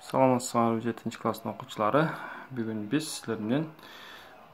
Саламатсыздар 7 класстын окуучулары. Бүгүн биз силер менен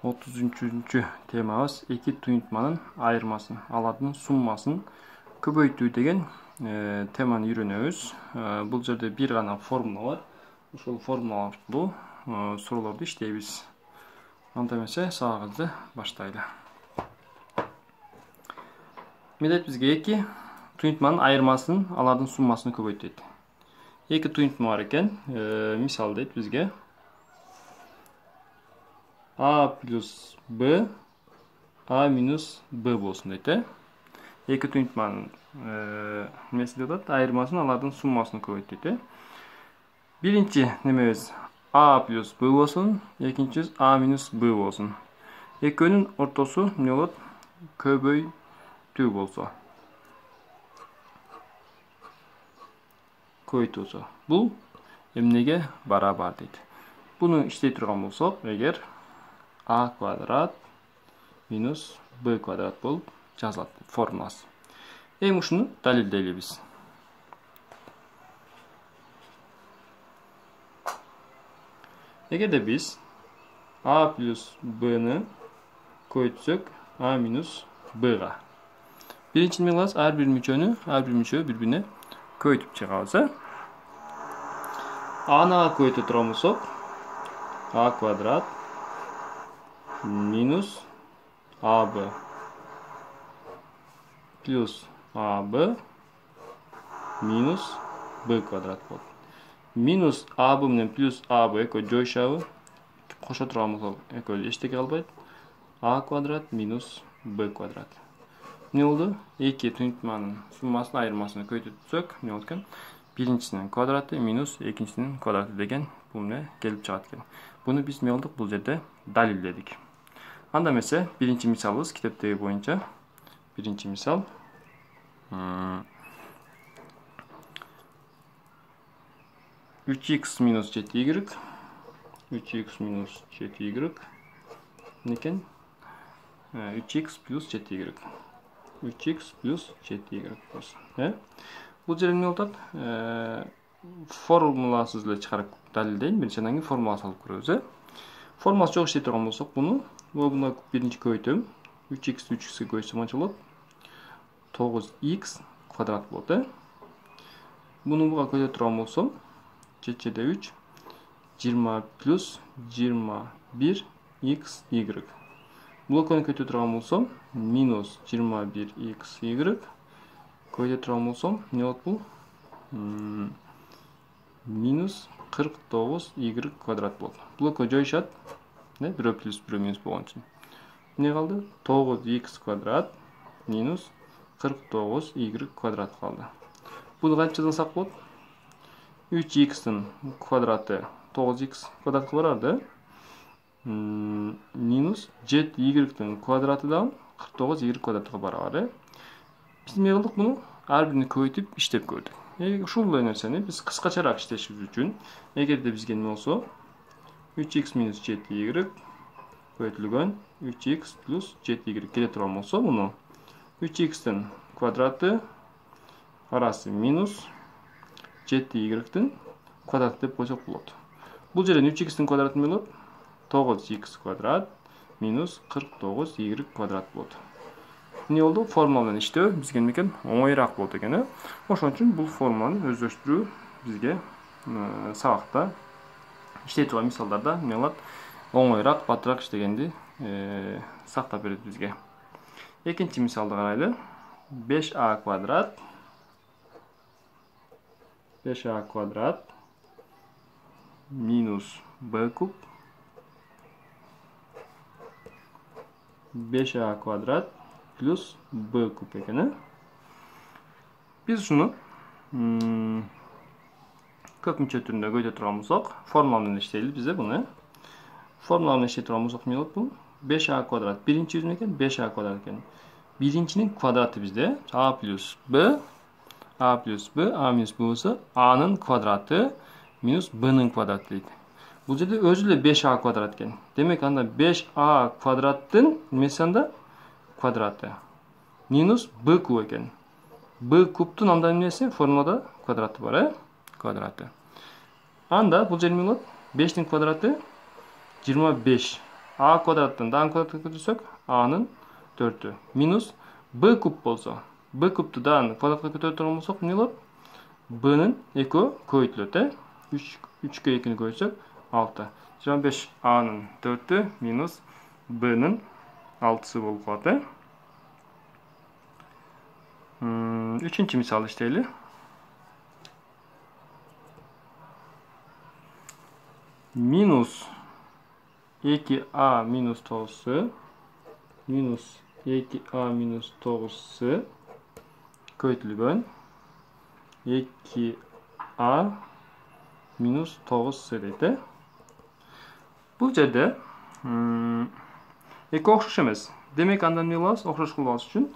33 темабыз эки туюнтманын айырмасын, алардын суммасын көбөйтүү деген теманы үйрөнөбүз. Бул жерде бир гана формула бар. Ошол формула аркылуу суроолорду иштейбиз. Анда эмесе сабагыбызды баштайлы. Милдет бизге эки туюнтманын айырмасын, алардын суммасын көбөйт дейт. Эки туюнтма бар экен. Мисал дейт бизге А плюс Б, А минус Б болсун дейт. Эки туюнтманын немеси деп атат, айырмасын, алардын суммасын көбөйт дейт. Биринчи немебиз А плюс Б болсун, экинчиси А минус Б болсун. Экөөнүн ортосу эмне болот? Көбөйтүү болсо. Көбөйтүүсү. Бул эмнеге барабар дейт. Буну иштей турган болсок, эгер А квадрат минус Б квадрат болуп жазылат формуласы. Эми ушуну далилдейли биз. Эгерде биз А плюс Б'ны көбөйтсөк, А минус Б'га. Биринчи эмне кылабыз? Ар бир мүчө бири-бирине көбөйтүп чыгабыз. Аны көбөйтө турган болсок, А квадрат минус АБ плюс АБ минус Б квадрат болот. Минус АБ менен плюс АБ экөө жоюшабы? Кошо турган болсок, экөө эчтеке калбайт. А квадрат минус Б квадрат. Эмне болду? Эки туюнтманын суммасын, айырмасын көбөйтсөк, эмне болот экен? Биринчисинин квадраты минус экинчисинин квадраты деген бул эмне келип чыгат экен. Буну биз эмне кылдык? Бул жерде далилдедик. Анда эмесе, биринчи мисалыбыз китептеги боюнча. Биринчи мисал 3х минус 7y 3х минус 7y некен? 3х плюс 7y 3х плюс 7y болсун. Бул жерде эмне болот? Формуласыз эле чыгарып далилдейм. Биринчи андан кийин формула салып көрөбүз. Формуласы жок иштей турган болсок, буну биринчи көбөйтөм. 3х 3x'e көбөйтсөм канча болот? 9х квадрат болот. Буну буга көбөйтө турган болсом, 7-3 20 плюс 21xy. Бул экөөнү көбөйтө турган болсом, минус 21xy. Көбөйтө турган болсом, эмне болот бул? Минус 49y квадрат болот. Бул экөө жоюшат. Бирөө плюс бирөө минус болгон үчүн. Эмне калды? 9х квадрат минус 49y квадрат калды. Буну кантип жазсак болот? 3x'тин квадраты 9х квадратка барады. Минус 7y'тин квадраты да 49y квадратка барабар. Биз эмне кылдык буну? Ар бирин көбөйтүп иштеп көрдүк. Ушул нерсени биз кыскачараак иштешибиз үчүн, эгерде бизге эмне болсо, 3х минус 7y көбөйтүлгөн 3х плюс 7y келе турган болсо, муну 3x'тин квадраты арасы минус 7y'тин квадраты деп койсок болот. Бул жерден 3x'тин квадраты эмне болот? 9х квадрат минус 49y квадрат болот. Эмне болду? Формула менен иштөө бизге эмне экен? Оңоюраак болот экен. Ошон үчүн бул формуланы өздөштүрүү бизге сабакта иштей турган мисалдарда эмне болот? Оңоюраак, батыраак иштегенди сактап берет бизге. Экинчи мисалды карайлы. 5а квадрат 5а квадрат минус b куб 5а квадрат плюс b куб экен. Биз ушуну көп мүчө түрүндө көбөйтө турган болсок, формула менен иштейли бизде буну. Формула менен иштей турган болсок, эмне болот бул? 5а квадрат. Биринчи эмне экен? 5а квадрат экен. Биринчинин квадраты бизде а плюс b, а минус b болсо, анын квадраты минус b'нын квадраты дейт. Бул жерде өзү эле 5а квадрат экен. Демек анда 5а квадраттын немеси анда квадраты минус b куб экен. b кубтун анда эмнеси? Формулада квадраты бар, квадраты. Анда бұл жер болады 5-тің квадраты 25. А квадраттан дан квадратқа көтөрсөк, А-нын 4-ü минус b куб болсо, b кубту дан квадратқа көтөрүп турган болсок, эмне болот? B-нын 2 көбөйтүлөт, 3-кө 2-ни көбөйтсөк 6. 25 A-нын 4-ü минус B-нын 6-сы болуп калат. Üçüncü misal işleyeli. Minus 2a minus 9'sı minus 2a minus 9'sı kötülüğün 2a minus 9'sı dedi. Bu жерде эки окшош эмес. Демек андан эмне кылабыз? Окшош кылып алыш үчүн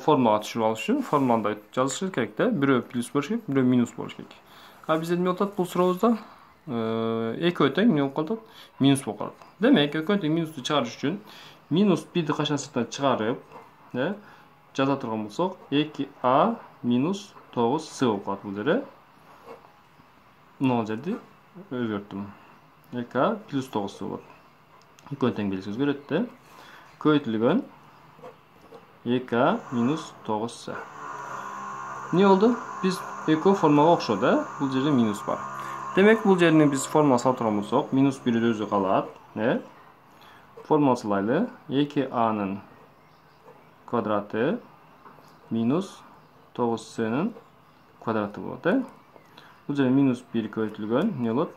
формулага түшүрүп алыш үчүн формулада жазыш керек да. Бирөө плюс болуш керек, бирөө минус болуш керек. А бизде эмне болот? Бул сурообузда экөө тең эмне болуп калат? Минус болуп калат. Демек экөө тең минусту чыгарыш үчүн минус 1'ди качан сырттан чыгарып, жаза турган болсок, 2a минус 9c болуп калат бул жерде. Мына жерди өзгөрттүм. 2a плюс 9c болот. Экөө тең белгиси өзгөрөт да. Көбөйтүлгөн 2a минус 9c. Не oldu? Biz ekö formага окшоду, бул жерде минус бар. Демек бул жерни биз формула салып турган болсок, минус 1 өзү калат, Формула салайлы. 2a-нын квадраты минус 9c-нын квадраты болот, Бул жерде минус 1 көбөйтүлгөн, не болот?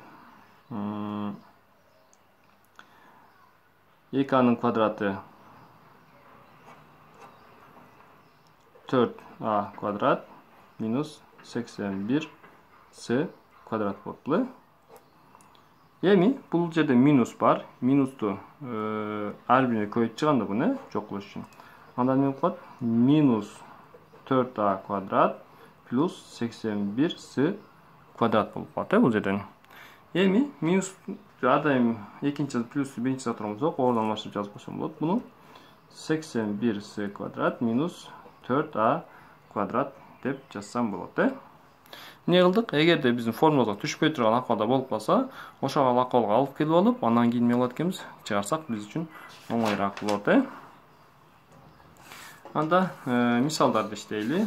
2a-нын квадраты 4a квадрат минус 81c квадрат болот. Эми бул жерде минус бар. Минусту ар бирине көбөйтүп чыганда буну жок кылыш үчүн. Анда эмне болуп калат? Минус 4a квадрат плюс 81c квадрат болуп калат, бул жерден. Эми минус адайым экинчи плюсту биринчи жакка турган болсок, ордон алмаштырып жазып койсом болот. Буну 81c квадрат минус 4a квадрат деп жазсам болот, Эмне кылдык? Эгерде биздин формуламызга түшпөй турган акыбалда болуп калса, ошол акыбалга алып келип алып, андан кийин эмне болот экенбиз? Чыгарсак биз үчүн оңоюраак болот, Анда мисалдарды иштейли.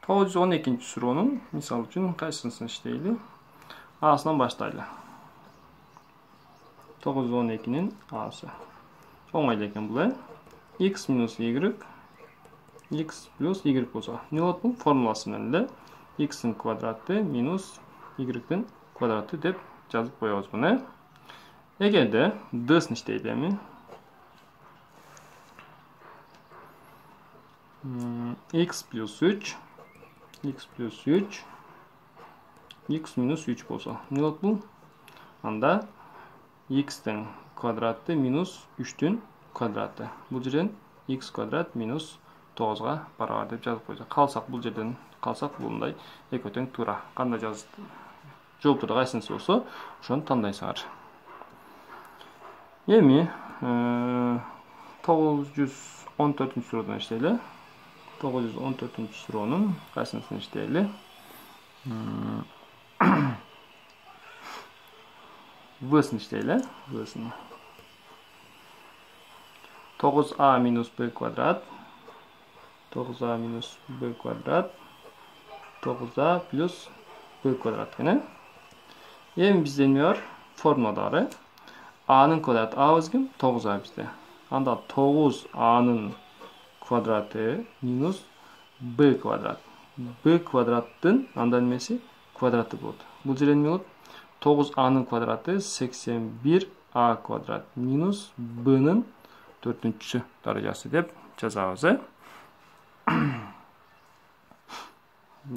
Тоғыз жүз он экинчи суроонун мисалы үчүн кайсысын иштейли? A'сынан баштайлы. 912'nin A'sı. Оңай экен бул, X минус Y, X плюс Y болса. Не болот бул? Формуласы менен эле X'ин квадраты минус Y-дин квадраты деп жазып коебуз буну. Эгерде D'сын иштейли эми. X плюс 3, X плюс 3, X минус 3 болса. Не болот бул? Анда X'тин квадраты минус 3'тün квадраты. Бул жерден X квадрат минус 9'га барабар деп жазып койсок. Калсак бул жерден калсак булундай экөө тең туура. Кандай жазып жооптурда кайсынысы болсо, ошону тандайсыңар. Эми 914-суроодон иштейли. 914-суроонун кайсынысын иштейли? V'sini iштейли. V'sini. 9a minus b kvadrat. 9a minus b kvadrat. 9a plus b kvadrat gene. Эми бизде эмне бар? Формуладары. A'нын квадраты a өзгөн 9a бизде. Анда 9a'нын квадраты минус b квадрат. b квадраттын анда немеси квадраты болот. Бул жерде эмне болот? 9a'nın квадраты 81a квадрат минус b'нын 4-чү даражасы деп жазабыз.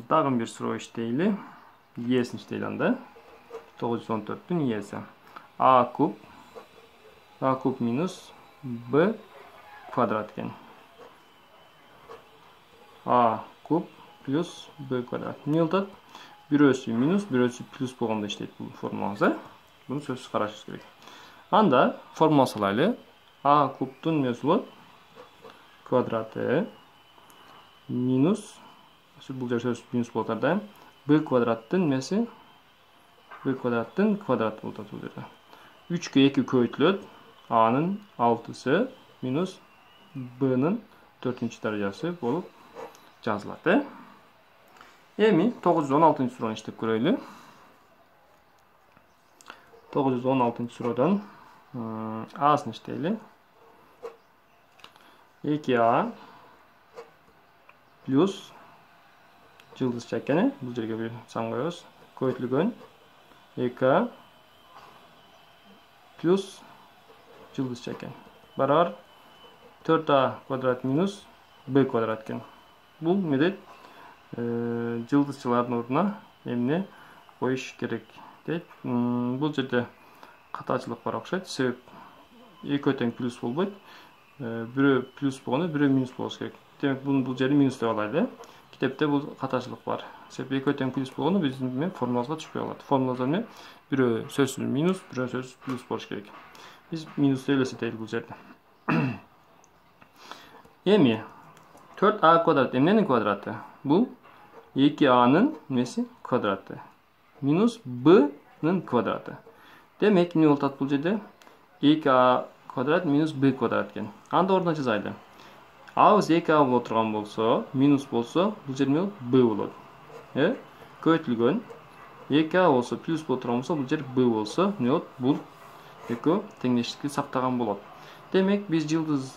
Дагы бир суроо иштейли. E'sini иштейли анда. 914'ün E'si. A kub minus b kvadrat eкен. A kub plus b kvadrat. Ne oldu? Birөөсү минус, birөөсү плюс болгондо иштейт бул формуламыз. Буну сөзсүз карашыбыз керек. Анда формула салайлы. a кубтун эмеси болот квадраты минус бул жер сөз минус болот ардайым b квадраттын эмеси b квадраттын квадраты болот бул жерде 3 2 көбөйтүлөт a'нын 6сы минус b'нын 4-даражасы болуп жазылат. Эми 916-сурону иштеп көрөлү. 916-суроодон a'сын иштейли. 2a плюс жылдызча экен. Бул жерге бир сан коебуз. Көбөйтүлгөн 2a плюс жылдызча экен. Барабар 4a квадрат минус b квадрат экен. Бул медет жылдызчалардын ордуна эмне коюш керек дейт. Бул жерде катачылык бар окшойт. Себеп экөө тең плюс болбойт. Бирөө плюс болгону бирөө минус болуш керек. Демек бул жерди минус деп алайлы. Китепте бул катачылык бар. Себеп экөө тең плюс болгону биздин формуламызга түшпөй калат. Формуламызда эмне? Бирөө сөзсүз минус, бирөө сөзсүз плюс болуш керек. Биз минус деп элестетели бул жерде. Эми 4a квадрат эмненин квадраты? Бул 2a'нын эмеси квадраты минус b'нын квадраты. Демек эмне болот бул жерде? 2a квадрат минус b квадрат экен. Анда ордуна жазайлы. A'быз 2a боло турган болсо, минус болсо, бул жер эмне болот? b болот. Көбөйтүлгөн 2a болсо, плюс боло турган болсо, бул жер b болсо, эмне болот? Бул экөө теңдештикти сактаган болот. Демек биз жылдыз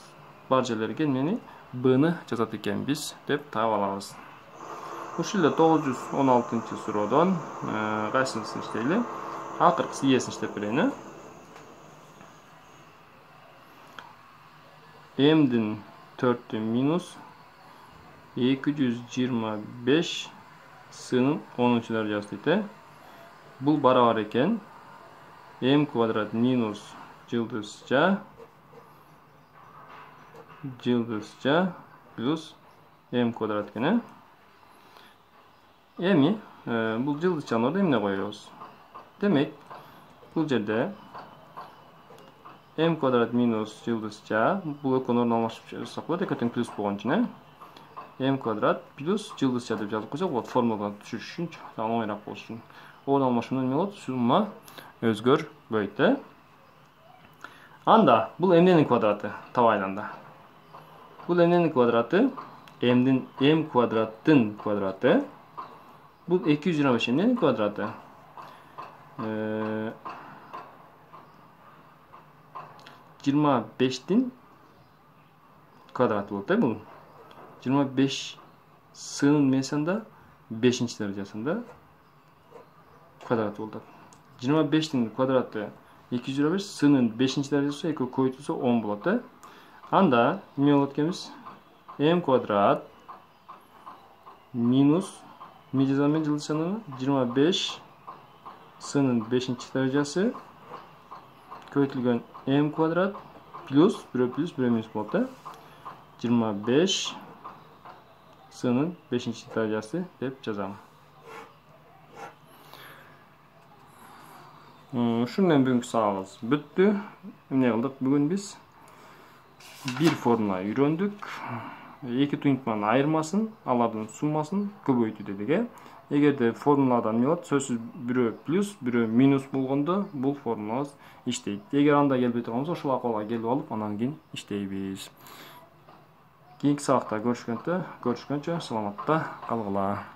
бар жерлерге эмнени b'ны жазат экенбиз деп таап алабыз. Ушул эле 916-суроодон кайсысын иштейли? Акыркысы Эсин иштеп берейин. M'дин 4 минус 225 сынын 10-даражасы дейт. Бул барабар экен. M квадрат минус жылдызча плюс m квадрат экен. Эми бул жылдызчанын ордуна эмне коебуз? Демек бул жерде m квадрат минус жылдызча бул экөөнүн ордуна алмашып жазсак болот. Экөө тең плюс болгон үчүн m квадрат плюс жылдызча деп жазып койсок болот. Формуладан түшүрүш үчүн оңоюраак болуш үчүн. Ордун алмашууну эмне болот? Сумма өзгөрбөйт. Анда бул эмненин квадраты? Табайлы анда. Бул эмненин квадраты? m квадраттын квадраты. Бул 225 эмненин квадраты? 25-тин квадраты болот. Бул 25 сынын месанда 5-даражасында квадраты болот. 25-тин квадраты 225, сынын 5-даражасы экөө көбөйтүлсө 10 болот. Анда эмне болот экенбиз? m квадрат минус эмне жазам мен жылдызчаны? 25 сынын 5-даражасы көбөйтүлгөн m квадрат плюс бирөө минус болот. 25 сынын 5-даражасы деп жазам. Ушун менен бүгүнкү сабагыбыз бүттү. Эмне кылдык бүгүн биз? Бир формула үйрөндүк. Эки туюнтманын айырмасын, алардын суммасын көбөйтүү дедик. Эгерде формуладан эмне болот? Сөзсүз бирөө плюс, бирөө минус болгондо бул формулабыз иштейт. Эгер анда келбей турган болсо, ушул акыбалга келип алып, анан кийин иштейбиз. Кийинки сабакта көрүшкөнчө саламатта калгыла.